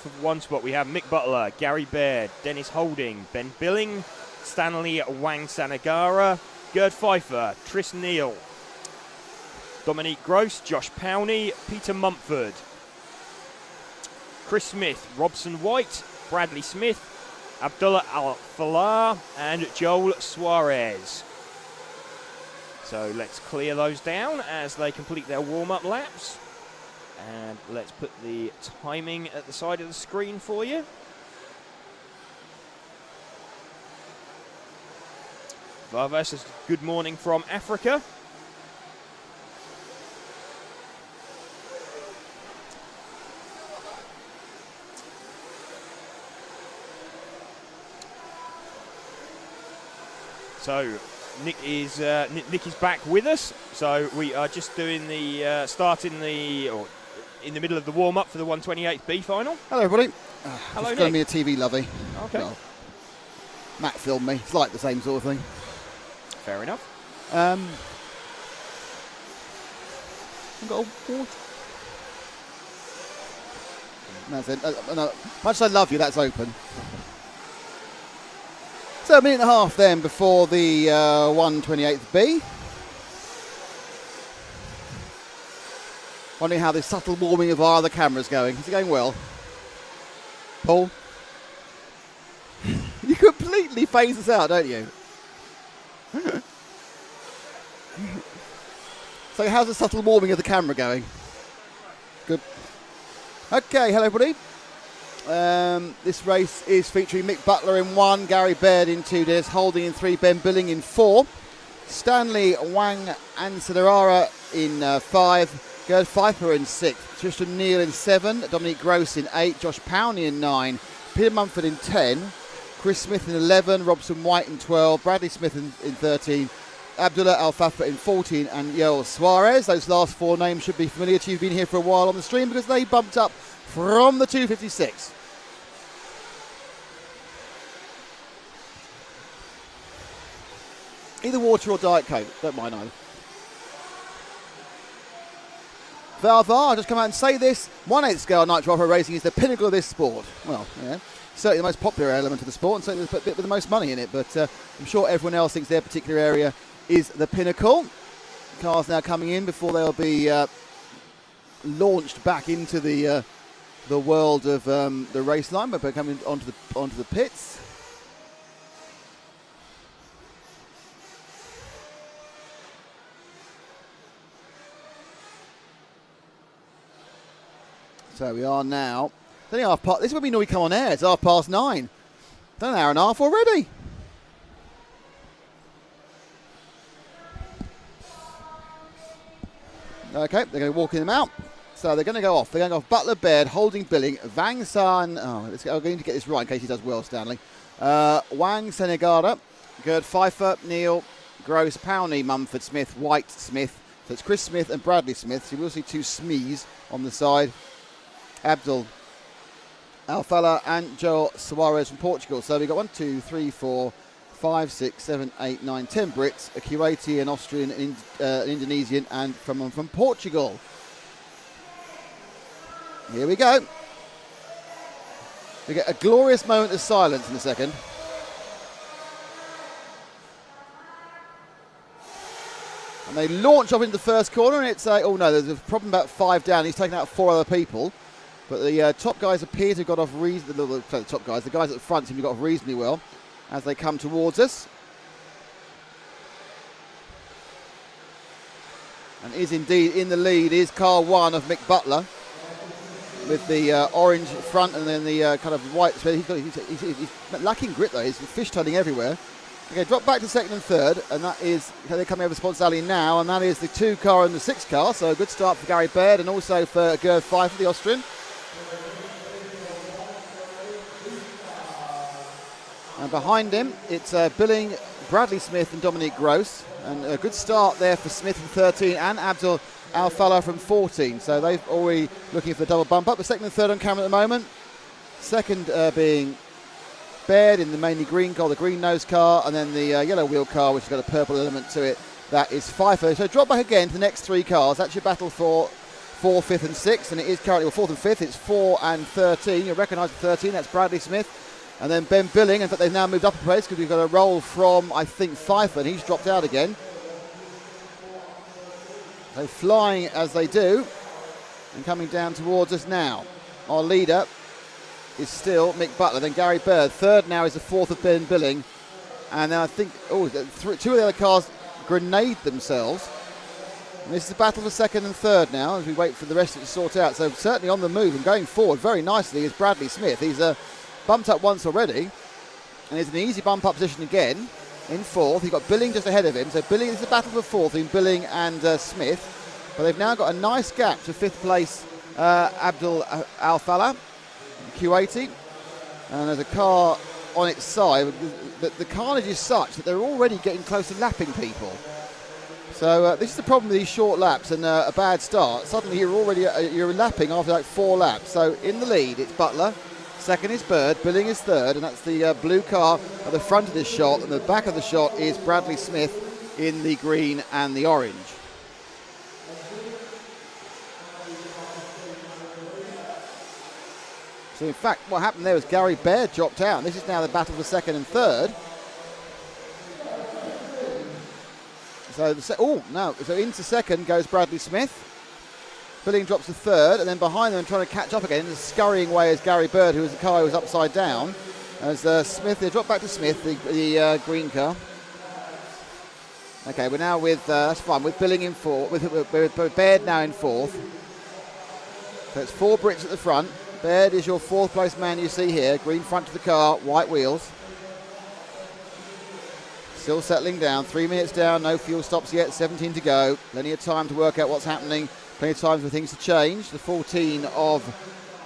For one spot, we have Mick Butler, Gary Baird, Dennis Holding, Ben Billing, Stanley Wang Sanagara, Gerd Pfeiffer, Tris Neal, Dominique Gross, Josh Powney, Peter Mumford, Chris Smith, Robson White, Bradley Smith, Abdullah Al-Falah, and Joel Suarez. So let's clear those down as they complete their warm-up laps. And let's put the timing at the side of the screen for you. Varva says, good morning from Africa. So Nick is back with us. So we are just doing the in the middle of the warm-up for the 128B final. Hello, everybody. Hello, it's going to be a TV lovey. Okay. Well, Matt filmed me. It's like the same sort of thing. Fair enough. I've got a water. That's it. No, much as I love you, that's open. So a minute and a half then before the 128B. Wondering how this subtle warming of our other camera's going. Is it going well? Paul? You completely phase us out, don't you? So how's the subtle warming of the camera going? Good. Okay, hello everybody. This race is featuring Mick Butler in 1, Gary Baird in 2, Dennis Holding in 3, Ben Billing in 4, Stanley Wang Ansadarara in 5, Gerd Pfeiffer in 6, Tristan Neal in 7, Dominique Gross in 8, Josh Powney in 9, Peter Mumford in 10, Chris Smith in 11, Robson White in 12, Bradley Smith in 13, Abdullah Al-Fafa in 14, and Joel Suarez. Those last 4 names should be familiar to you. You've been here for a while on the stream because they bumped up from the 256. Either water or Diet Coke. Don't mind either. Valvar, I'll just come out and say this. 1/8 scale nitro opera racing is the pinnacle of this sport. Well, yeah, certainly the most popular element of the sport and certainly the bit with the most money in it. But I'm sure everyone else thinks their particular area is the pinnacle. Cars now coming in before they'll be launched back into the world of the race line, but coming onto the pits. So we are now. This is when we normally come on air. It's 9:30. Done an hour and a half already. Okay, they're going to walk them out. So they're going to go off. They're going off Butler, Baird, Holding, Billing, Wang San. I'm going to get this right in case he does well, Stanley. Wang Sanagara, Gerd Pfeiffer, Neal, Gross, Powney, Mumford, Smith, White, Smith. So it's Chris Smith and Bradley Smith. So you will see 2 Smees on the side. Abdul Al-Falah and Joel Suarez from Portugal. So we've got 1, 2, 3, 4, 5, 6, 7, 8, 9, 10 Brits, a Kuwaiti, an Austrian, an Indonesian, and from Portugal. Here we go. We get a glorious moment of silence in a second. And they launch off into the first corner, and it's oh no, there's a problem about 5 down. He's taken out 4 other people. But the top guys appear to have got off reasonably. The top guys, the guys at the front seem to have got off reasonably well as they come towards us. And is indeed in the lead is car 1 of Mick Butler with the orange front and then the kind of white. He's lacking grip though. He's fishtailing everywhere. Okay, drop back to 2nd and 3rd, and that is they're coming over Sponsor Alley now, and that is the 2 car and the 6 car. So a good start for Gary Baird and also for Gerd Pfeiffer, the Austrian. And behind him, it's Billing, Bradley Smith and Dominique Gross. And a good start there for Smith from 13 and Abdul Al-Falah from 14. So they've already looking for the double bump up. But 2nd and 3rd on camera at the moment. 2nd being Baird in the mainly green car, the green nose car. And then the yellow wheel car, which has got a purple element to it. That is Pfeiffer. So drop back again to the next 3 cars. That's your battle for 4th, 5th and 6th, and it is currently, well, 4th and 5th, it's 4 and 13. You'll recognise the 13, that's Bradley Smith. And then Ben Billing, in fact they've now moved up a place because we've got a roll from, I think, Pfeiffer, and he's dropped out again. So flying as they do, and coming down towards us now. Our leader is still Mick Butler, then Gary Bird. Third now is the 4th of Ben Billing. And then I think, two of the other cars grenade themselves. And this is a battle for 2nd and 3rd now as we wait for the rest of it to sort out. So certainly on the move and going forward very nicely is Bradley Smith. He's bumped up once already, and he's in an easy bump up position again in 4th. He's got Billing just ahead of him. So Billing, this is a battle for 4th between Billing and Smith. But they've now got a nice gap to 5th place Abdul Al-Falah, Q80. And there's a car on its side. The carnage is such that they're already getting close to lapping people. So this is the problem with these short laps and a bad start. Suddenly you're already you're lapping after like 4 laps. So in the lead it's Butler, 2nd is Bird, Billing is 3rd, and that's the blue car at the front of this shot, and the back of the shot is Bradley Smith in the green and the orange. So in fact what happened there was Gary Baird dropped out, and this is now the battle for 2nd and 3rd. So so into 2nd goes Bradley Smith. Billing drops to 3rd, and then behind them trying to catch up again, scurrying away is Gary Bird, who was the car who was upside down. As Smith, they drop back to Smith, the green car. Okay, we're now with, that's fine, with Billing in 4th, with Baird now in 4th. So it's 4 Brits at the front. Baird is your 4th place man you see here, green front to the car, white wheels. Still settling down, 3 minutes down, no fuel stops yet, 17 to go. Plenty of time to work out what's happening, plenty of time for things to change. The 14 of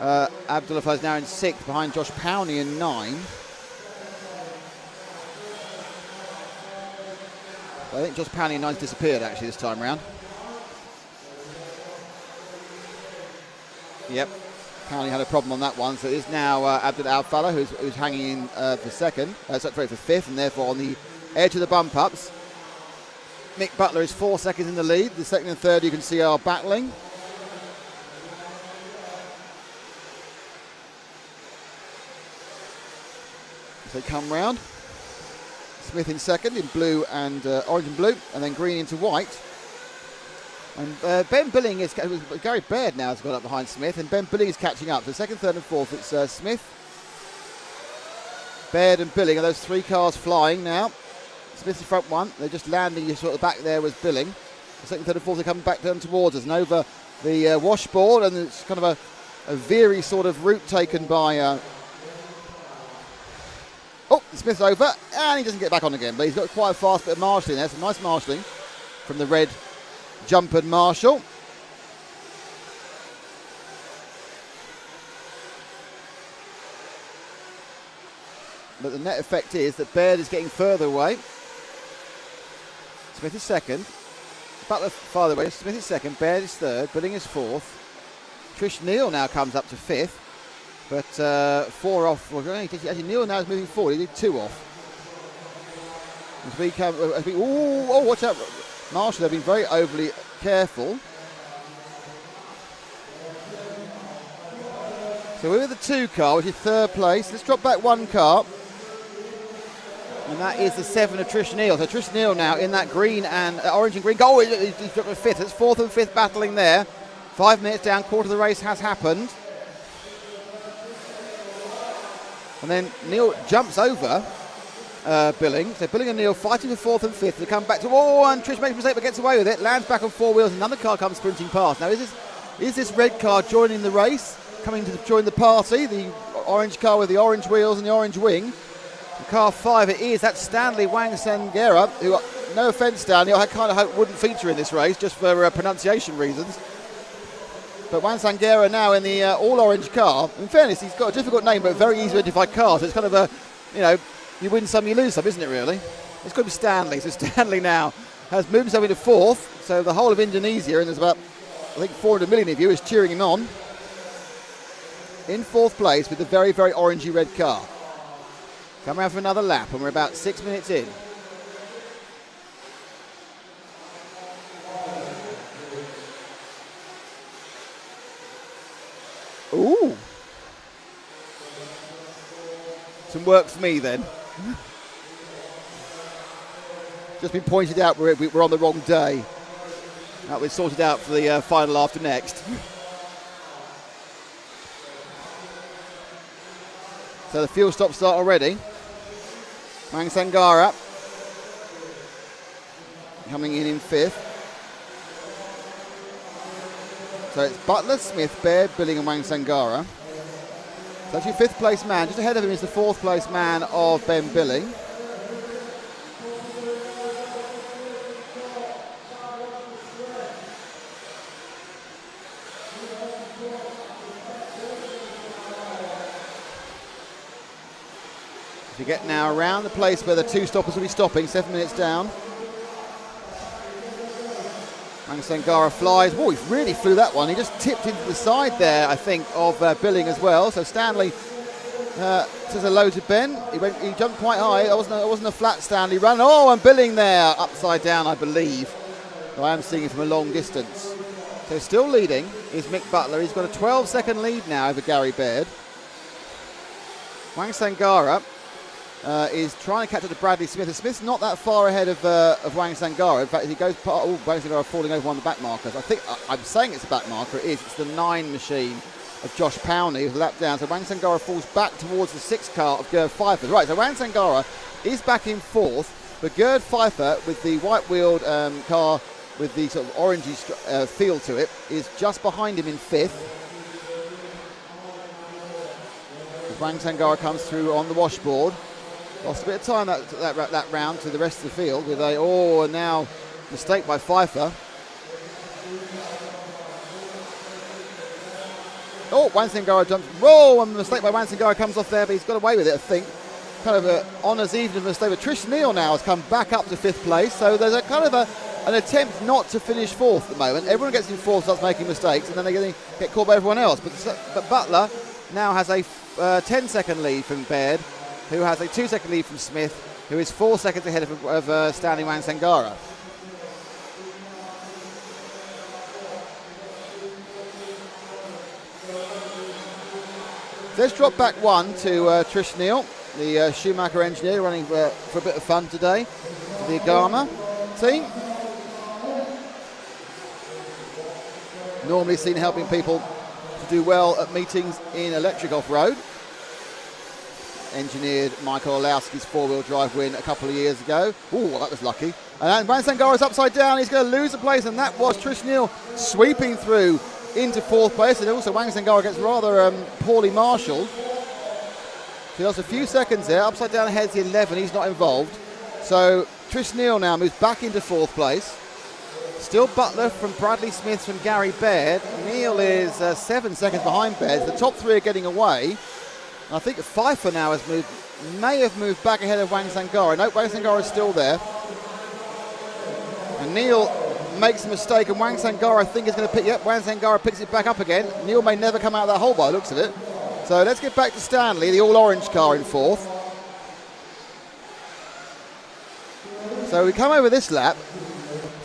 Abdullah is now in 6th, behind Josh Powney in 9. I think Josh Powney in 9's disappeared actually this time round. Yep, Powney had a problem on that one, so it is now Abdul Al-Falah who's hanging in for 2nd, for 5th, and therefore on the edge of the bump ups. Mick Butler is 4 seconds in the lead. The 2nd and 3rd you can see are battling. As they come round, Smith in 2nd in blue and orange and blue, and then green into white. And Ben Billing is, Gary Baird now has got up behind Smith, and Ben Billing is catching up. So 2nd, 3rd and 4th it's Smith, Baird and Billing are those 3 cars flying now. Smith's the front one, they're just landing, you saw at the back there was Billing. The 2nd, 3rd and 4th are coming back down towards us and over the washboard, and it's kind of a veery sort of route taken by Smith's over, and he doesn't get back on again, but he's got quite a fast bit of marshalling there, some nice marshalling from the red jumpered marshal. But the net effect is that Baird is getting further away. Smith is 2nd. Butler farther away. Smith is 2nd. Baird is 3rd. Billing is 4th. Trish Neal now comes up to 5th. But 4 off. Well, actually, Neal now is moving forward. He did 2 off. Watch out. Marshall, they've been very overly careful. So we're with the 2 car, which is 3rd place. Let's drop back 1 car. And that is the 7 of Trish Neal. So Trish Neal now in that green and orange and green. Oh, he's dropped to 5th. It's 4th and 5th battling there. 5 minutes down, quarter of the race has happened. And then Neal jumps over Billing. So Billing and Neal fighting for 4th and 5th. They come back to, and Trish makes a mistake but gets away with it. Lands back on 4 wheels. Another car comes sprinting past. Now is this red car joining the race? Coming to join the party? The orange car with the orange wheels and the orange wing. Car 5 it is, that's Stanley Wang Sangera, who, no offence Stanley, I kind of hope wouldn't feature in this race just for pronunciation reasons. But Wang Sangera now in the all-orange car. In fairness, he's got a difficult name but a very easy to identify car, so it's kind of you win some, you lose some, isn't it really? It's got to be Stanley, so Stanley now has moved himself into 4th, so the whole of Indonesia, and there's about, I think 400 million of you, is cheering him on. In 4th place with the very, very orangey red car. Come around for another lap, and we're about 6 minutes in. Ooh. Some work for me then. Just been pointed out we're on the wrong day. That was sorted out for the final after next. So the fuel stops start already. Wang Sangara coming in 5th. So it's Butler, Smith, Baird, Billing and Wang Sangara. So actually 5th place man. Just ahead of him is the 4th place man of Ben Billing. We get now around the place where the 2 stoppers will be stopping, 7 minutes down. Wang Sangara flies. Oh, he really flew that one. He just tipped into the side there, I think, of Billing as well. So Stanley says hello to Ben. He jumped quite high. It wasn't a flat Stanley run. Oh, and Billing there, upside down, I believe. I am seeing it from a long distance. So still leading is Mick Butler. He's got a 12-second lead now over Gary Baird. Wang Sangara is trying to catch up to Bradley Smith. And Smith's not that far ahead of Wang Sangara. In fact, he goes past. Oh, Wang Sangara falling over one of the back markers. I think I'm saying it's a back marker. It is. It's the 9 machine of Josh Powney who's lapped down. So Wang Sangara falls back towards the 6 car of Gerd Pfeiffer. Right. So Wang Sangara is back in 4th, but Gerd Pfeiffer with the white-wheeled car with the sort of orangey feel to it is just behind him in 5th. As Wang Sangara comes through on the washboard. Lost a bit of time that round to the rest of the field with and now mistake by Pfeiffer. Oh, Wang Sangara jumps. Roll, and the mistake by Wang Sangara comes off there, but he's got away with it, I think. Kind of an honours even of a mistake. But Trish Neal now has come back up to 5th place, so there's a kind of an attempt not to finish 4th at the moment. Everyone gets in 4th, starts making mistakes, and then they get caught by everyone else. But Butler now has a 10-second lead from Baird, who has a 2-second lead from Smith, who is 4 seconds ahead of Stanley Wang Sangara. Let's drop back 1 to Trish Neal, the Schumacher engineer, running for a bit of fun today for the Agama team. Normally seen helping people to do well at meetings in electric off-road. Engineered Michael Olowski's 4-wheel drive win a couple of years ago. Ooh, that was lucky. And Wang Sangara's upside down. He's going to lose a place, and that was Trish Neal sweeping through into 4th place. And also Wang Sangara gets rather poorly marshalled. So he lost a few seconds there. Upside down ahead's the 11. He's not involved. So Trish Neal now moves back into 4th place. Still Butler from Bradley Smith from Gary Baird. Neal is 7 seconds behind Baird. The top 3 are getting away. I think Pfeiffer now may have moved back ahead of Wang Sangara. No, Wang Sangara is still there. And Neal makes a mistake, and Wang Sangara, I think, is going to pick. Yep, Wang Sangara picks it back up again. Neal may never come out of that hole by the looks of it. So let's get back to Stanley, the all-orange car in 4th. So we come over this lap.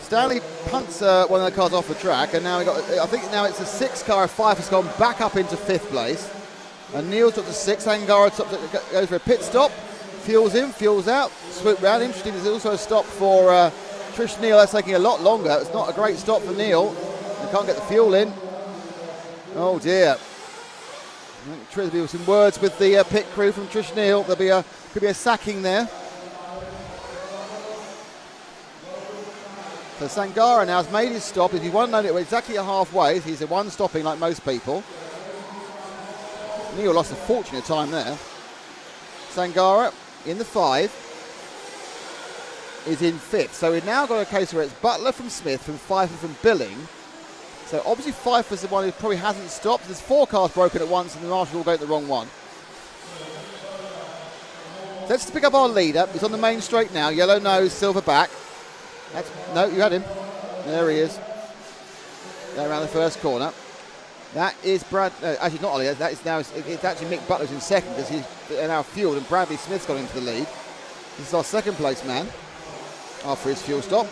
Stanley punts one of the cars off the track, and now I think now it's a 6 car of Pfeiffer's gone back up into 5th place. And Neal's up to 6. Sangara goes for a pit stop. Fuels in, fuels out. Swoop round. Interesting, there's also a stop for Trish Neal. That's taking a lot longer. It's not a great stop for Neal. They can't get the fuel in. Oh dear. There'll be some words with the pit crew from Trish Neal. Could be a sacking there. So Sangara now has made his stop. If you want to know it, we're exactly at halfway. He's the one stopping like most people. Neal lost a fortune of time there. Sangara in the 5 is in 5th. So we've now got a case where it's Butler from Smith, from Pfeiffer from Billing. So obviously Pfeiffer's the one who probably hasn't stopped. There's 4 cars broken at once and the marshals all go to the wrong one. So let's pick up our leader. He's on the main straight now. Yellow nose, silver back. No, you had him. There he is. There around the first corner. That is actually not Ollie. That is now. It's actually Mick Butler's in 2nd because he's now fueled, and Bradley Smith's got into the lead. This is our 2nd place man after his fuel stop.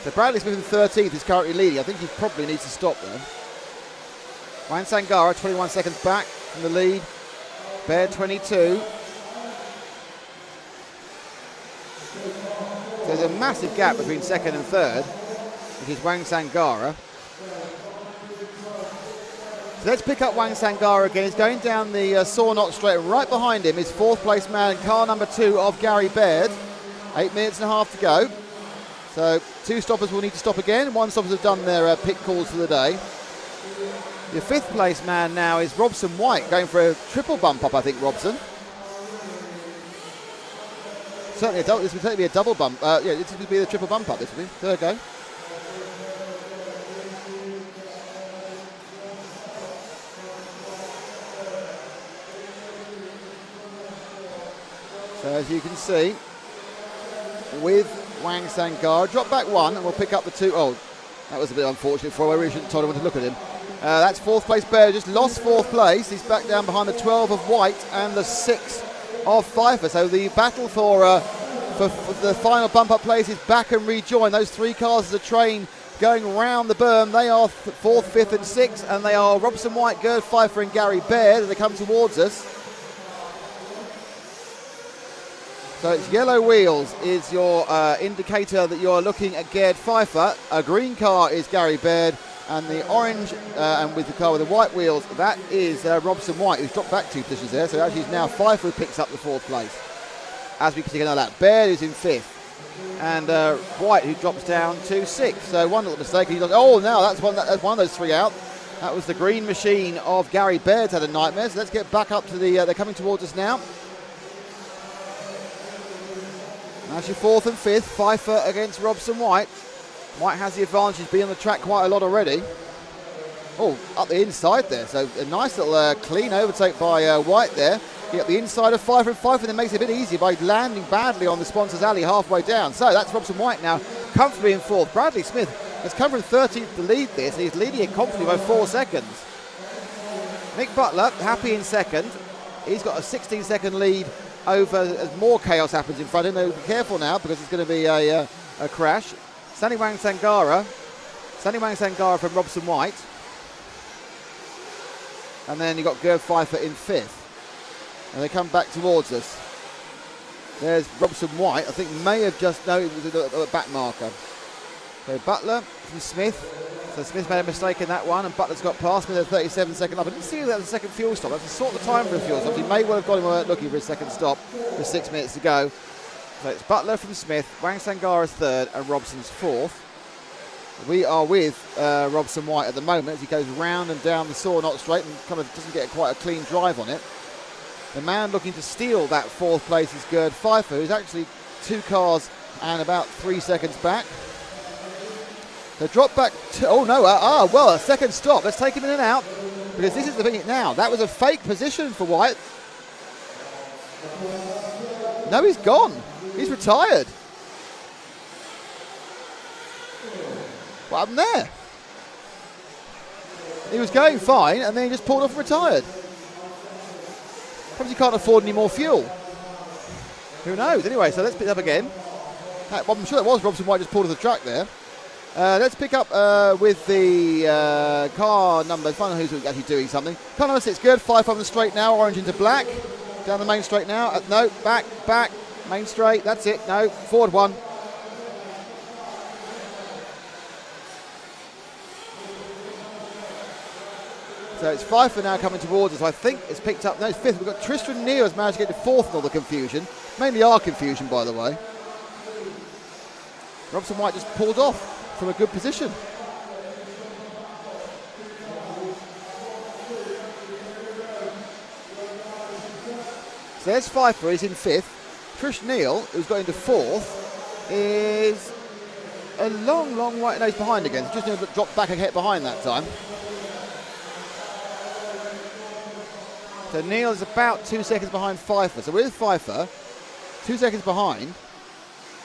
So Bradley Smith in 13th is currently leading. I think he probably needs to stop there. Wang Sangara 21 seconds back from the lead. Baird 22. So there's a massive gap between second and third, which is Wang Sangara. So let's pick up Wang Sangara again. He's going down the Saw Knot straight. Right behind him is fourth place man, car number 2 of Gary Baird. 8 minutes and a half to go. So 2 stoppers will need to stop again. 1 stoppers have done their pit calls for the day. The 5th place man now is Robson White, going for a triple bump up, I think, Robson. Certainly this would certainly be a double bump. Yeah, this would be the triple bump up, this would be. There we go. So as you can see, with Wang Sangara, drop back 1 and we'll pick up the 2. Oh, that was a bit unfortunate for him. I really shouldn't have told everyone to look at him. That's 4th place Baird, just lost 4th place. He's back down behind the 12 of White and the 6 of Pfeiffer. So the battle for the final bump up place is back and rejoin. Those 3 cars as a train going round the berm. They are 4th, 5th and 6th, and they are Robson White, Gerd Pfeiffer and Gary Baird as they come towards us. So it's yellow wheels is your indicator that you're looking at Gerd Pfeiffer. A green car is Gary Baird, and the orange, and with the car with the white wheels, that is Robson White, who's dropped back 2 positions there. So actually it's now Pfeiffer who picks up the 4th place. As we can see another lap, Baird is in 5th, and White who drops down to 6th. So one little mistake. Oh, now that's one of those 3 out. That was the green machine of Gary Baird had a nightmare. So let's get back up to the. They're coming towards us now. Actually 4th and 5th, Pfeiffer against Robson White. White has the advantage, he's been on the track quite a lot already. Oh, up the inside there, so a nice little clean overtake by White there. He got the inside of Pfeiffer, and Pfeiffer then makes it a bit easier by landing badly on the sponsors alley halfway down. So that's Robson White now comfortably in 4th. Bradley Smith has come from 13th to lead this, and he's leading it comfortably by 4 seconds. Mick Butler happy in 2nd. He's got a 16-second lead over as more chaos happens in front of him. Be careful now because it's going to be a crash. Sandy Wang Sangara from Robson White. And then you've got Gerd Pfeiffer in 5th. And they come back towards us. There's Robson White, I think may have just, no, it was a back marker. So Butler from Smith. So Smith made a mistake in that one, and Butler's got past me at 37-second lap. I didn't see that was a second fuel stop. That's a sort of time for a fuel stop. He may well have got him looking for a second stop with 6 minutes to go. So it's Butler from Smith, Wang Sangara's 3rd, and Robson's 4th. We are with Robson White at the moment as he goes round and down the Saw Knot straight and kind of doesn't get quite a clean drive on it. The man looking to steal that 4th place is Gerd Pfeiffer, who's actually 2 cars and about 3 seconds back. So drop back to, oh no, well, a second stop. Let's take him in and out, because this is the thing now. That was a fake position for White. No, he's gone. He's retired. What happened there? He was going fine, and then he just pulled off and retired. Perhaps he can't afford any more fuel. Who knows? Anyway, so let's pick it up again. I'm sure it was Robson White just pulled off the track there. Let's pick up with the car number. Find out who's actually doing something. Car number 6, Gerd Pfeiffer on the straight now, orange into black. Down the main straight now. No, back, main straight. That's it. No, forward 1. So it's Pfeiffer now coming towards us. I think it's picked up. No, it's 5th. We've got Tristan Neal has managed to get to 4th in all the confusion. Mainly our confusion, by the way. Robson White just pulled off from a good position. So there's Pfeiffer, he's in 5th. Trish Neal, who's got into 4th, is a long way. No, he's behind again. He's just dropped back a hit behind that time. So Neal is about 2 seconds behind Pfeiffer. So with Pfeiffer, 2 seconds behind.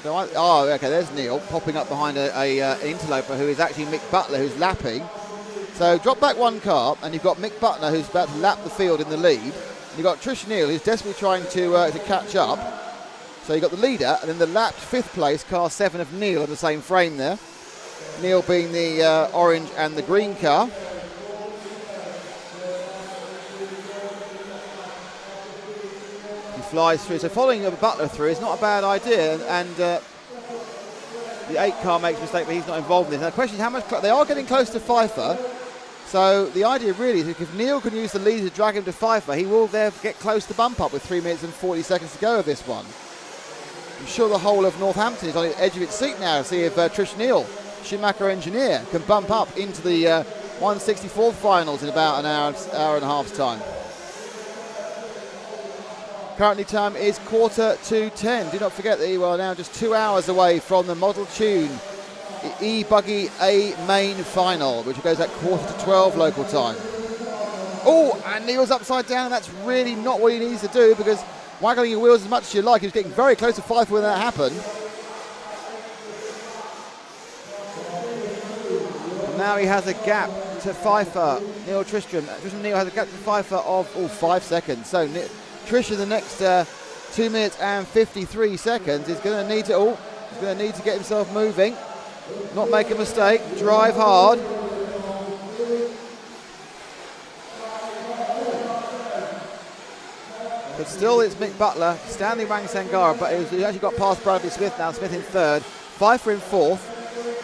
So okay, there's Neal popping up behind an interloper who is actually Mick Butler, who's lapping. So drop back 1 car, and you've got Mick Butler, who's about to lap the field in the lead. You've got Trish Neal, who's desperately trying to catch up. So you've got the leader, and then the lapped 5th place, car 7 of Neal in the same frame there. Neal being the orange and the green car. flies through. So following Butler through is not a bad idea, and the 8 car makes a mistake, but he's not involved in this. Now the question is how much they are getting close to Pfeiffer. So the idea really is if Neil can use the lead to drag him to Pfeiffer, he will there get close to bump up with 3 minutes and 40 seconds to go of this one. I'm sure the whole of Northampton is on the edge of its seat now to see if Trish Neal, Schumacher engineer, can bump up into the 164 finals in about an hour and a half's time. Currently time is 9:45. Do not forget that you are now just 2 hours away from the Model Tune E-Buggy A main final, which goes at 11:45 local time. Oh, and Neil's upside down, and that's really not what he needs to do, because waggling your wheels as much as you like, he was getting very close to Pfeiffer when that happened. And now he has a gap to Pfeiffer. Neil Tristram Neil has a gap to Pfeiffer of 5 seconds. So Trish in the next 2 minutes and 53 seconds is going to need to get himself moving. Not make a mistake, drive hard. But still it's Mick Butler, Stanley Wang Sangara, but he actually got past Bradley Smith now, Smith in 3rd, Pfeiffer in 4th,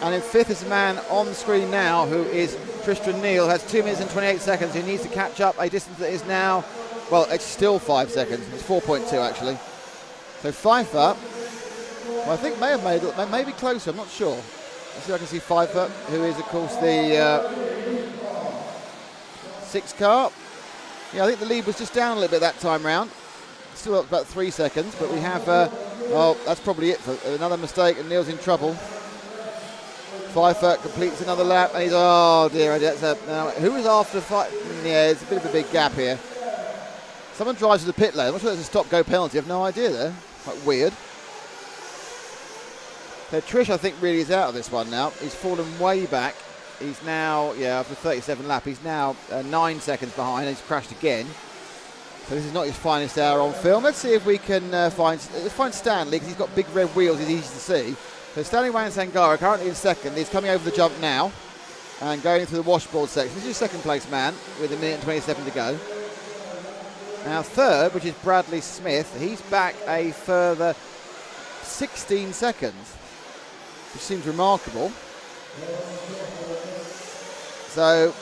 and in 5th is a man on the screen now who is Tristan Neal, has 2 minutes and 28 seconds, he needs to catch up a distance that is now, well, it's still 5 seconds, it's 4.2 actually. So Pfeiffer, well, I think may have made it, maybe closer, I'm not sure. Let's see if I can see Pfeiffer, who is, of course, the 6 car. Yeah, I think the lead was just down a little bit that time round. Still up about 3 seconds, but we have, well, that's probably it for another mistake, and Neil's in trouble. Pfeiffer completes another lap, and he's, oh dear, now, who is after Pfeiffer? Yeah, it's a bit of a big gap here. Someone drives to the pit lane. I'm not sure there's a stop-go penalty. I have no idea there. Quite weird. So Trish, I think, really is out of this one now. He's fallen way back. He's now, after 37 lap, he's now 9 seconds behind. He's crashed again. So this is not his finest hour on film. Let's see if we can find Stanley, because he's got big red wheels. He's easy to see. So Stanley Wang Sangara, currently in 2nd. He's coming over the jump now and going through the washboard section. This is 2nd place man with 1 minute and 27 to go. Now 3rd, which is Bradley Smith, he's back a further 16 seconds. Which seems remarkable. So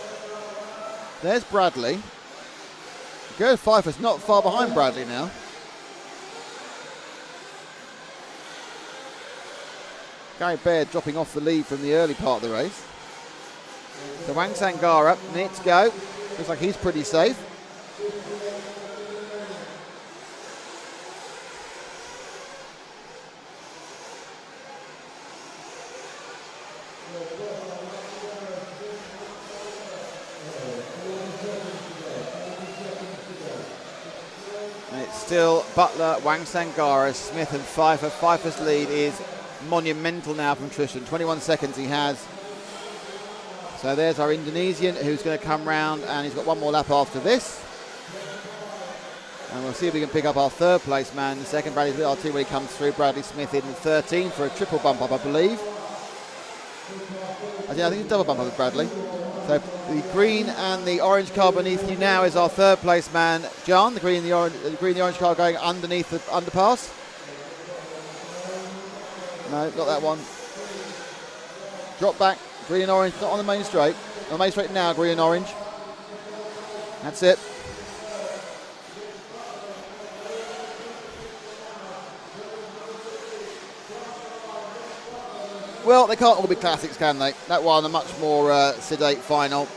there's Bradley. Gerd Pfeiffer's not far behind Bradley now. Gary Baird dropping off the lead from the early part of the race. So Wang Sangara, minute to go. Looks like he's pretty safe. Still Butler, Wang Sangara, Smith and Pfeiffer. Pfeiffer's lead is monumental now from Tristan. 21 seconds he has. So there's our Indonesian who's going to come round, and he's got one more lap after this. And we'll see if we can pick up our 3rd place man in the second. Bradley's with RT when he comes through. Bradley Smith in 13 for a triple bump up, I believe. I think it's double bump up with Bradley. So the green and the orange car beneath you now is our 3rd place man, John. The green and the orange car going underneath the underpass. No, not that one. Drop back, green and orange, not on the main straight. On the main straight now, green and orange. That's it. Well, they can't all be classics, can they? That one, a much more sedate final.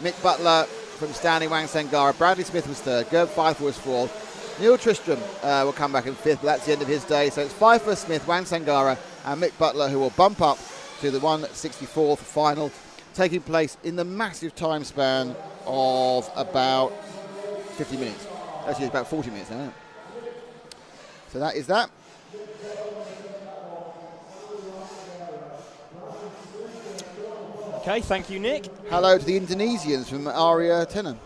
Mick Butler from Stanley Wang Sangara. Bradley Smith was 3rd. Gerd Pfeiffer was 4th. Neil Tristram will come back in 5th, but that's the end of his day. So it's Pfeiffer, Smith, Wang Sangara, and Mick Butler who will bump up to the 164th final, taking place in the massive time span of about 50 minutes. Actually, it's about 40 minutes now, isn't it? So that is that. Okay, thank you, Nick. Hello to the Indonesians from Arya Tenen.